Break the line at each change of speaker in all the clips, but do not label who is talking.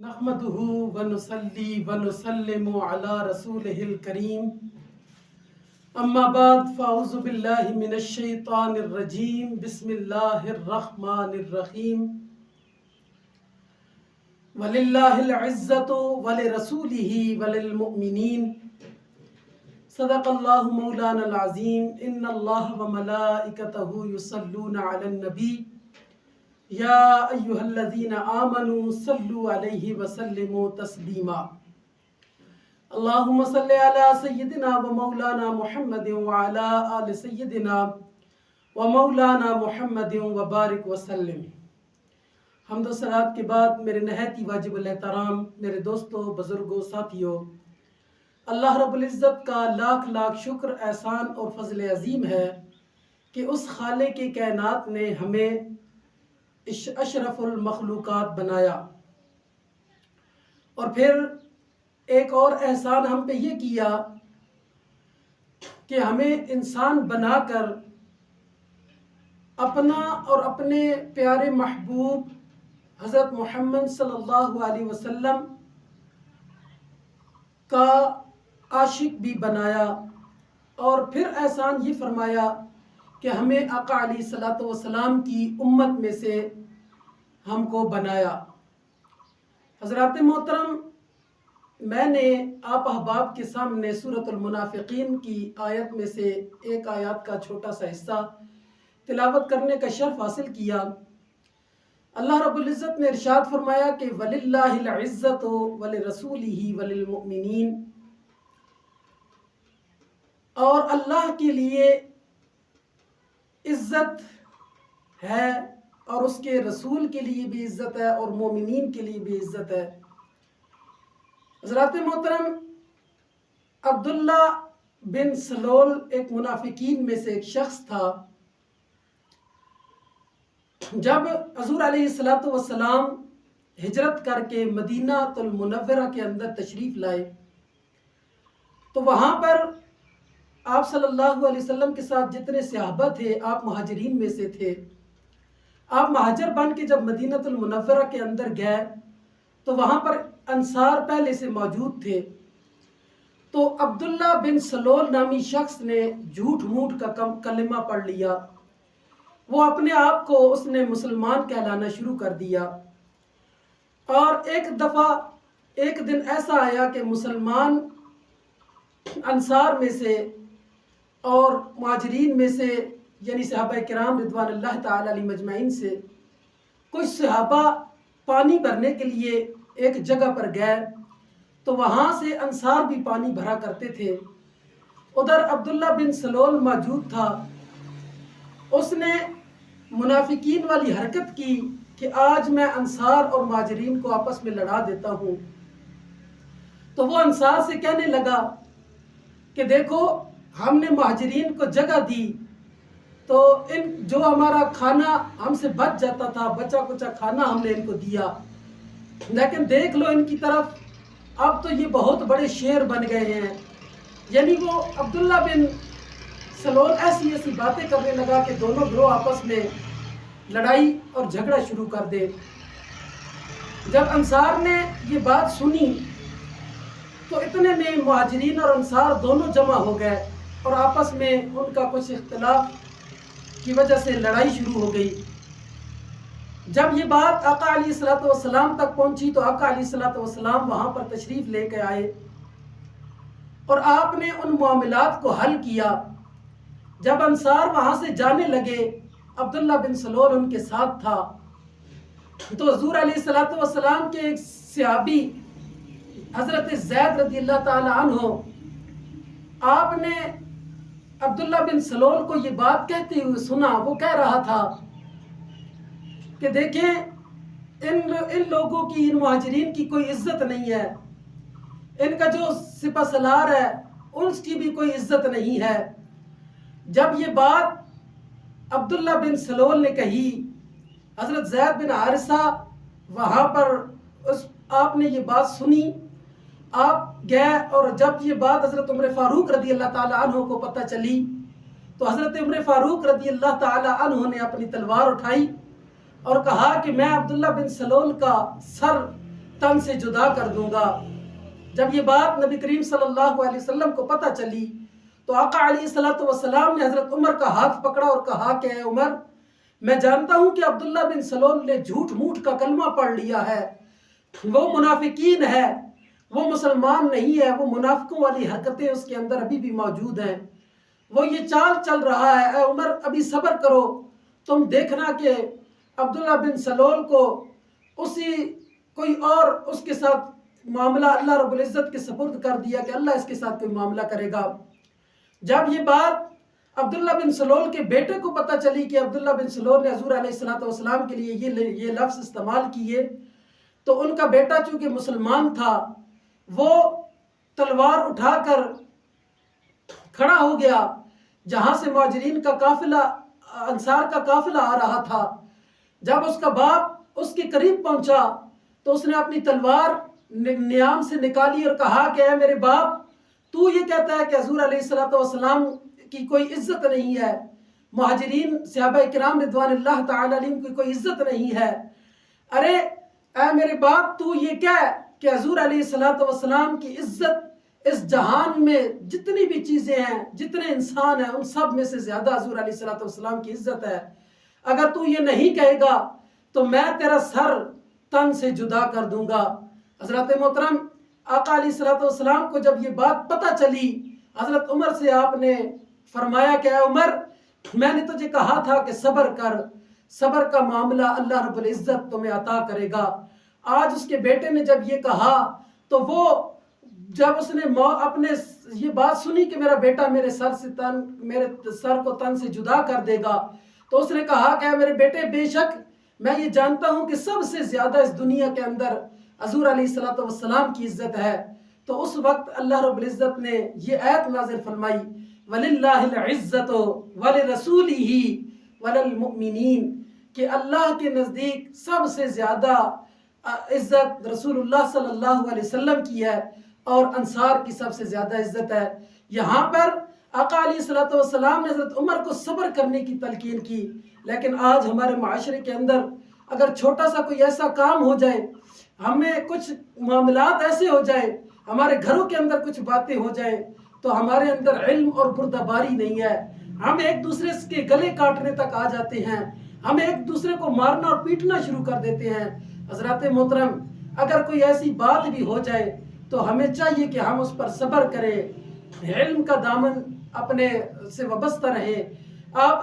نحمده ونصلي ونسلم على رسوله الكريم اما بعد فاعوذ بالله من الشیطان الرجیم بسم اللہ الرحمن الرحیم وللہ العزت ولرسولہ وللمؤمنین صدق اللہ مولانا العظیم ان اللہ وملائکتہ یصلون علی النبی یا ایہا الذین آمنوا صلوا علیہ وسلموا تسلیما اللہم صلی علی سیدنا و مولانا محمد وعلی آل سیدنا و مولانا محمد وبارک وسلم۔ حمد و صلوات کے بعد میرے نہایت ہی واجب الاحترام میرے دوستوں، بزرگوں، ساتھیوں، اللہ رب العزت کا لاکھ لاکھ شکر، احسان اور فضل عظیم ہے کہ اس خالق کے کائنات نے ہمیں اشرف المخلوقات بنایا، اور پھر ایک اور احسان ہم پہ یہ کیا کہ ہمیں انسان بنا کر اپنا اور اپنے پیارے محبوب حضرت محمد صلی اللہ علیہ وسلم کا عاشق بھی بنایا، اور پھر احسان یہ فرمایا کہ ہمیں آقا علیہ الصلوۃ والسلام کی امت میں سے ہم کو بنایا۔ حضرات محترم، میں نے آپ احباب کے سامنے سورۃ المنافقین کی آیت میں سے ایک آیات کا چھوٹا سا حصہ تلاوت کرنے کا شرف حاصل کیا۔ اللہ رب العزت نے ارشاد فرمایا کہ وَلِلَّهِ الْعِزَّةُ وَلِرَسُولِهِ وَلِلْمُؤْمِنِينَ، اور اللہ کے لیے عزت ہے اور اس کے رسول کے لیے بھی عزت ہے اور مومنین کے لیے بھی عزت ہے۔ حضرات محترم، عبداللہ بن سلول ایک منافقین میں سے ایک شخص تھا۔ جب حضور علیہ السلام ہجرت کر کے مدینہ المنورہ کے اندر تشریف لائے تو وہاں پر آپ صلی اللہ علیہ وسلم کے ساتھ جتنے صحابہ تھے، آپ مہاجرین میں سے تھے۔ آپ مہاجر بن کے جب مدینہ المنورہ کے اندر گئے تو وہاں پر انصار پہلے سے موجود تھے، تو عبداللہ بن سلول نامی شخص نے جھوٹ موٹ کا کلمہ پڑھ لیا۔ وہ اپنے آپ کو اس نے مسلمان کہلانا شروع کر دیا، اور ایک دن ایسا آیا کہ مسلمان انصار میں سے اور مہاجرین میں سے، یعنی صحابہ کرام رضوان اللہ تعالی علیہ مجمعین سے کچھ صحابہ پانی بھرنے کے لیے ایک جگہ پر گئے، تو وہاں سے انصار بھی پانی بھرا کرتے تھے۔ ادھر عبداللہ بن سلول موجود تھا، اس نے منافقین والی حرکت کی کہ آج میں انصار اور مہاجرین کو آپس میں لڑا دیتا ہوں۔ تو وہ انصار سے کہنے لگا کہ دیکھو، ہم نے مہاجرین کو جگہ دی تو جو ہمارا کھانا ہم سے بچ جاتا تھا، بچا کچا کھانا ہم نے ان کو دیا، لیکن دیکھ لو ان کی طرف، اب تو یہ بہت بڑے شیر بن گئے ہیں۔ یعنی وہ عبداللہ بن سلول ایسی باتیں کرنے لگا کہ دونوں گروہ آپس میں لڑائی اور جھگڑا شروع کر دے۔ جب انصار نے یہ بات سنی تو اتنے میں مہاجرین اور انصار دونوں جمع ہو گئے، اور آپس میں ان کا کچھ اختلاف کی وجہ سے لڑائی شروع ہو گئی۔ جب یہ بات آقا علیہ السلام تک پہنچی تو آقا علیہ السلام وہاں پر تشریف لے کے آئے، اور آپ نے ان معاملات کو حل کیا۔ جب انصار وہاں سے جانے لگے، عبداللہ بن سلول ان کے ساتھ تھا، تو حضور علیہ السلام کے ایک صحابی حضرت زید رضی اللہ تعالی عنہ، آپ نے عبداللہ بن سلول کو یہ بات کہتے ہوئے سنا۔ وہ کہہ رہا تھا کہ دیکھیں، ان لوگوں کی، ان مہاجرین کی کوئی عزت نہیں ہے، ان کا جو سپہ سالار ہے ان کی بھی کوئی عزت نہیں ہے۔ جب یہ بات عبداللہ بن سلول نے کہی، حضرت زید بن حارثہ وہاں پر آپ نے یہ بات سنی، آپ گئے، اور جب یہ بات حضرت عمر فاروق رضی اللہ تعالی عنہ کو پتہ چلی تو حضرت عمر فاروق رضی اللہ تعالی عنہ نے اپنی تلوار اٹھائی اور کہا کہ میں عبداللہ بن سلول کا سر تن سے جدا کر دوں گا۔ جب یہ بات نبی کریم صلی اللہ علیہ وسلم کو پتہ چلی تو آقا علیہ الصلوۃ والسلام نے حضرت عمر کا ہاتھ پکڑا اور کہا کہ اے عمر، میں جانتا ہوں کہ عبداللہ بن سلول نے جھوٹ موٹ کا کلمہ پڑھ لیا ہے، وہ منافقین ہے، وہ مسلمان نہیں ہے، وہ منافقوں والی حرکتیں اس کے اندر ابھی بھی موجود ہیں، وہ یہ چال چل رہا ہے، اے عمر ابھی صبر کرو، تم دیکھنا کہ عبداللہ بن سلول کو کوئی اور اس کے ساتھ معاملہ اللہ رب العزت کے سپرد کر دیا کہ اللہ اس کے ساتھ کوئی معاملہ کرے گا۔ جب یہ بات عبداللہ بن سلول کے بیٹے کو پتہ چلی کہ عبداللہ بن سلول نے حضور علیہ السلام کے لیے یہ لفظ استعمال کیے، تو ان کا بیٹا چونکہ مسلمان تھا، وہ تلوار اٹھا کر کھڑا ہو گیا جہاں سے مہاجرین کا قافلہ، انصار کا قافلہ آ رہا تھا۔ جب اس کا باپ اس کے قریب پہنچا تو اس نے اپنی تلوار نیام سے نکالی اور کہا کہ اے میرے باپ، تو یہ کہتا ہے کہ حضور علیہ السلام کی کوئی عزت نہیں ہے، مہاجرین صحابہ کرام رضوان اللہ تعالی علیہم کی کوئی عزت نہیں ہے، ارے اے میرے باپ تو یہ کہہ کہ حضور علیہ السلام کی عزت اس جہان میں جتنی بھی چیزیں ہیں، جتنے انسان ہیں، ان سب میں سے زیادہ حضور علیہ السلام کی عزت ہے، اگر تو یہ نہیں کہے گا تو میں تیرا سر تن سے جدا کر دوں گا۔ حضرت محترم آقا علیہ السلام کو جب یہ بات پتہ چلی، حضرت عمر سے آپ نے فرمایا کہ اے عمر، میں نے تجھے کہا تھا کہ صبر کر، صبر کا معاملہ اللہ رب العزت تمہیں عطا کرے گا۔ آج اس کے بیٹے نے جب یہ کہا تو وہ جب اس نے اپنے یہ بات سنی کہ میرا بیٹا میرے سر کو تن سے جدا کر دے گا، تو اس نے کہا کہ اے میرے بیٹے، بے شک میں یہ جانتا ہوں کہ سب سے زیادہ اس دنیا کے اندر حضور علیہ السلام کی عزت ہے۔ تو اس وقت اللہ رب العزت نے یہ آیت نازل فرمائی، وَلِلَّهِ الْعِزَّةُ وَلِرَسُولِهِ وَلِلْمُؤْمِنِينَ، کہ اللہ کے نزدیک سب سے زیادہ عزت رسول اللہ صلی اللہ علیہ وسلم کی ہے اور انصار کی سب سے زیادہ عزت ہے۔ یہاں پر آقا علیہ السلام نے حضرت عمر کو صبر کرنے کی تلقین کی، لیکن آج ہمارے معاشرے کے اندر اگر چھوٹا سا کوئی ایسا کام ہو جائے، ہمیں کچھ معاملات ایسے ہو جائے، ہمارے گھروں کے اندر کچھ باتیں ہو جائیں تو ہمارے اندر علم اور بردباری نہیں ہے، ہم ایک دوسرے کے گلے کاٹنے تک آ جاتے ہیں، ہم ایک دوسرے کو مارنا اور پیٹنا شروع کر دیتے ہیں۔ حضرات محترم، اگر کوئی ایسی بات بھی ہو جائے تو ہمیں چاہیے کہ ہم اس پر صبر کریں، علم کا دامن اپنے سے وابستہ رہیں،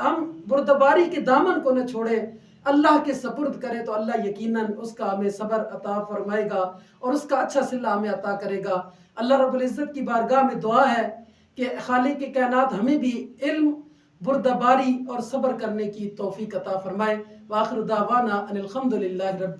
ہم بردباری کے دامن کو نہ چھوڑیں، اللہ کے سپرد کریں تو اللہ یقیناً اس کا ہمیں صبر عطا فرمائے گا اور اس کا اچھا صلہ ہمیں عطا کرے گا۔ اللہ رب العزت کی بارگاہ میں دعا ہے کہ خالق کائنات ہمیں بھی علم، بردباری اور صبر کرنے کی توفیق عطا فرمائے۔ وآخر دعوانا ان الحمد للہ رب